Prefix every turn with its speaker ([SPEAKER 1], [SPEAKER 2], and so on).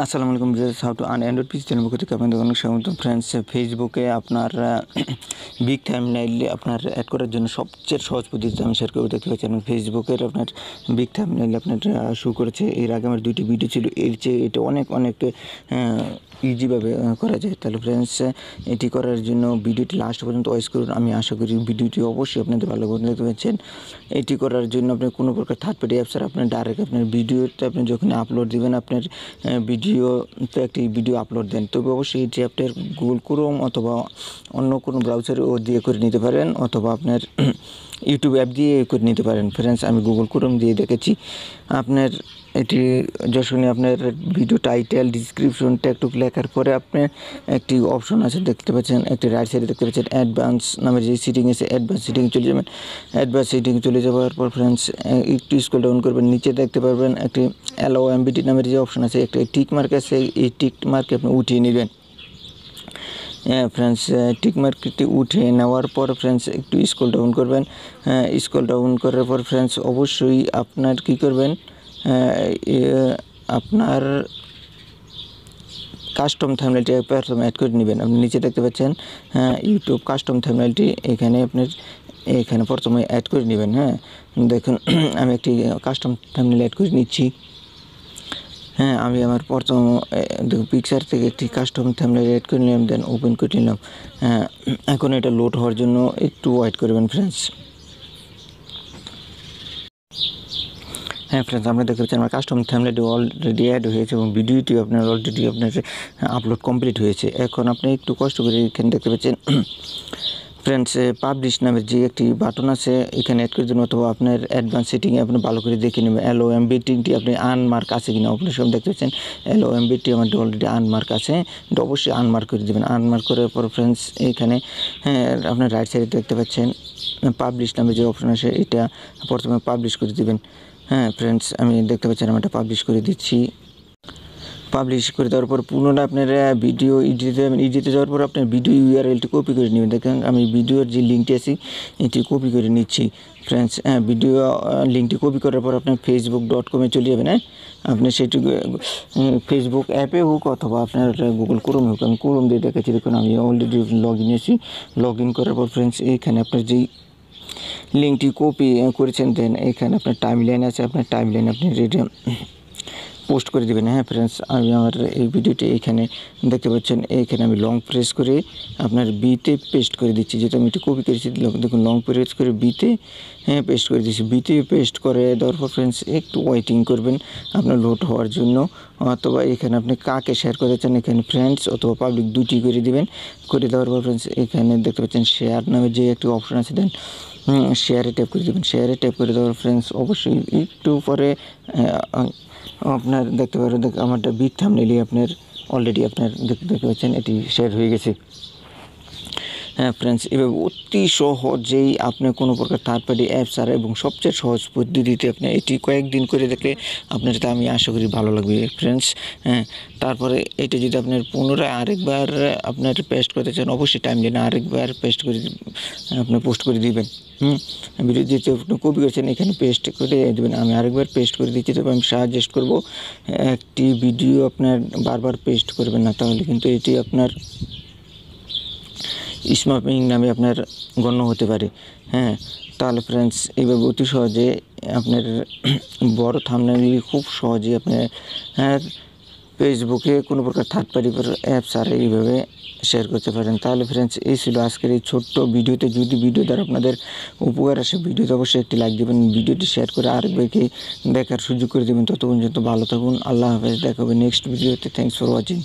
[SPEAKER 1] আসসালামু আলাইকুম viewers, how to earn Android PC channel পক্ষ থেকে আপনাদের অনেক স্বাগত। ফ্রেন্ডস, ফেসবুকে আপনার বিগ থাম্বনেইল আপনার অ্যাড করার জন্য সবচেয়ে সহজ পদ্ধতি আমি শেয়ার করবো। দেখতে পাচ্ছেন ফেসবুকের আপনার বিগ থাম্বনেইল আপনার শো করেছে। এর আগে আমার দুইটি ভিডিও ছিল, এর চেয়ে এটা অনেক ইজিভাবে করা যায়। তাহলে ফ্রেন্ডস, এটি করার জন্য ভিডিওটি লাস্ট পর্যন্ত ওয়াচ করুন। আমি আশা করি ভিডিওটি অবশ্যই আপনাদের ভালো করে দেখতে পাচ্ছেন। এটি করার জন্য আপনার কোনো প্রকার থার্ড পার্টি অ্যাপস আর আপনার ডাইরেক্ট আপনার ভিডিওতে আপনি যখন আপলোড দেবেন, আপনার ভিডিওতে একটি ভিডিও আপলোড দেন, তবে অবশ্যই এটি আপনার গুগল ক্রোম অথবা অন্য কোনো ব্রাউজারে দিয়ে করে নিতে পারেন, অথবা আপনার ইউটিউব অ্যাপ দিয়ে করে নিতে পারেন। ফ্রেন্ডস, আমি গুগল ক্রোম দিয়ে দেখেছি। আপনার এটি যখনই আপনার ভিডিও টাইটেল ডিসক্রিপশন ট্যাগটুক লেখার পরে আপনার একটি অপশন আছে দেখতে পাচ্ছেন, একটি রাইট সাইডে দেখতে পাচ্ছেন অ্যাডভান্স নামের যে সিটিং আছে, অ্যাডভান্স সিটিং চলে যাবেন। অ্যাডভান্স সিটিং চলে যাওয়ার পর ফ্রেন্ডস একটু স্ক্রল ডাউন করবেন, নিচে দেখতে পারবেন একটি অ্যালাউ এমবিটি নামের যে অপশন আছে, একটা টিক মার্ক আছে, এই টিক মার্কে আপনি উঠিয়ে নেবেন। ফ্রেন্ডস, টিক মার্কটি উঠে নেওয়ার পর ফ্রেন্ডস একটু স্ক্রল ডাউন করবেন। স্ক্রল ডাউন করার পর ফ্রেন্ডস অবশ্যই আপনার কী করবেন, আপনার কাস্টম থাম্বনেলটি প্রথমে অ্যাড করে নেবেন। আপনি নিচে দেখতে পাচ্ছেন ইউটিউব কাস্টম থাম্বনেলটি, এখানে প্রথমে অ্যাড করে নেবেন। দেখুন আমি একটি কাস্টম থাম্বনেল অ্যাড করে নিচ্ছি। আমি আমার প্রথম পিকচার থেকে একটি কাস্টম থাম্বনেল অ্যাড করে নিলাম, দেন ওপেন করে নিলাম। এখন এটা লোড হওয়ার জন্য একটু ওয়েট করবেন ফ্রেন্ডস। ফ্রেন্ডস, আমরা দেখতে পাচ্ছি আমার কাস্টম থাম্বনেলটি অলরেডি অ্যাড হয়েছে এবং ভিডিওটি আপনার অলরেডি আপনার আপলোড কমপ্লিট হয়েছে। এখন আপনি একটু কষ্ট করে এখানে দেখতে পাচ্ছেন ফ্রেন্ডস পাবলিশ নামের যে একটি বাটন আছে, এখানে অ্যাড করে দিন, অথবা আপনার অ্যাডভান্স সেটিংয়ে আপনি ভালো করে দেখে নেবেন এলও এমবিটিংটি আপনি আনমার্ক আছে কিনা। আপনি সব দেখতে পাচ্ছেন এলও এমবিটি আমার অলরেডি আনমার্ক আছে, এটা অবশ্যই আনমার্ক করে দেবেন। আনমার্ক করার পর ফ্রেন্ডস এখানে আপনার রাইট সাইডে দেখতে পাচ্ছেন পাবলিশ নামের যে অপশন আছে, এটা প্রথমে পাবলিশ করে দেবেন। ফ্রেন্ডস, আমি দেখতে পাচ্ছেন আমি এটা পাবলিশ করে দিচ্ছি। পাবলিশ করে দেওয়ার পর পুনরায় আপনারা ভিডিও এডিটে যাওয়ার পর আপনার ভিডিও ইউআরএলটি কপি করে নেবেন। দেখেন আমি ভিডিওর যে লিঙ্কটি আছে এটি কপি করে নিচ্ছি। ফ্রেন্ডস, ভিডিও লিঙ্কটি কপি করার পর আপনি facebook.com চলে যাবেন। আপনি সেটি ফেসবুক অ্যাপে হোক অথবা আপনার গুগল ক্রোমে হোক, আমি ক্রোম দিয়ে দেখাচ্ছি। দেখুন আমি অলরেডি লগ ইন করার পর ফ্রেন্ডস এখানে আপনার যেই লিঙ্কটি কপি করেছেন, দেন এখানে আপনার টাইমলাইন আছে, আপনার টাইমলাইন আপনি পোস্ট করে দেবেন। ফ্রেন্ডস, আমি আমার এই ভিডিওটি এখানে দেখতে পাচ্ছেন, এইখানে আমি লং প্রেস করে আপনার বিতে পেস্ট করে দিচ্ছি, যেটা আমি একটু কপি করেছি। দেখুন লং প্রেস করে বিতে পেস্ট করে দিচ্ছি। বিতে পেস্ট করে দেওয়ার পর ফ্রেন্ডস একটু ওয়েটিং করবেন আপনার লোড হওয়ার জন্য, অথবা এখানে আপনি কাকে শেয়ার করতে চান, এখানে ফ্রেন্ডস অথবা পাবলিক দুটি করে দিবেন। করে দেওয়ার পর ফ্রেন্ডস এখানে দেখতে পাচ্ছেন শেয়ার নামে যে একটি অপশন আছে, দেন শেয়ারে ট্যাপ করে দেবেন। শেয়ারে ট্যাপ করে দেওয়ার ফ্রেন্ডস অবশ্যই একটু পরে আপনার দেখতে পারেন আমারটা বিগ থাম্বনেইলই আপনার অলরেডি আপনার দেখতে পাচ্ছেন এটি শেয়ার হয়ে গেছে। ফ্রেন্ডস, এভাবে অতি সহজেই আপনি কোনো প্রকার থার্ড পার্টি অ্যাপস আর এবং সবচেয়ে সহজ পদ্ধতিতে আপনি এটি কয়েকদিন করে দেখলে আপনার এটা আমি আশা করি ভালো লাগবে ফ্রেন্ডস। তারপরে এটা যদি আপনার পুনরায় আরেকবার আপনার পেস্ট করতে চান, অবশ্যই টাইম দিন, আরেকবার পেস্ট করে আপনি পোস্ট করে দিবেন। ভিডিও যেহেতু আপনি কপি করেছেন এখানে পেস্ট করে দেবেন। আমি আরেকবার পেস্ট করে দিচ্ছি, তবে আমি সাজেস্ট করবো একটি ভিডিও আপনার বারবার পেস্ট করবেন না, তাহলে কিন্তু এটি আপনার স্ম্যাপিং নামে আপনার গণ্য হতে পারে। তাহলে ফ্রেন্ডস এইভাবে অতি সহজে আপনার বড় থাম্বনেইল খুব সহজেই আপনার ফেসবুকে কোনো প্রকার থার্ড পার্টি অ্যাপস আর এইভাবে শেয়ার করতে পারেন। তাহলে ফ্রেন্ডস, এই ছিল আজকের এই ছোট্ট ভিডিওতে। যদি ভিডিও দ্বারা আপনাদের উপকার আসে, ভিডিওতে অবশ্যই একটি লাইক দেবেন, ভিডিওটি শেয়ার করে আরেকবারকে দেখার সুযোগ করে দেবেন। ততক্ষণ পর্যন্ত ভালো থাকুন, আল্লাহ হাফেজ, দেখা হবে নেক্সট ভিডিওতে। Thanks for watching.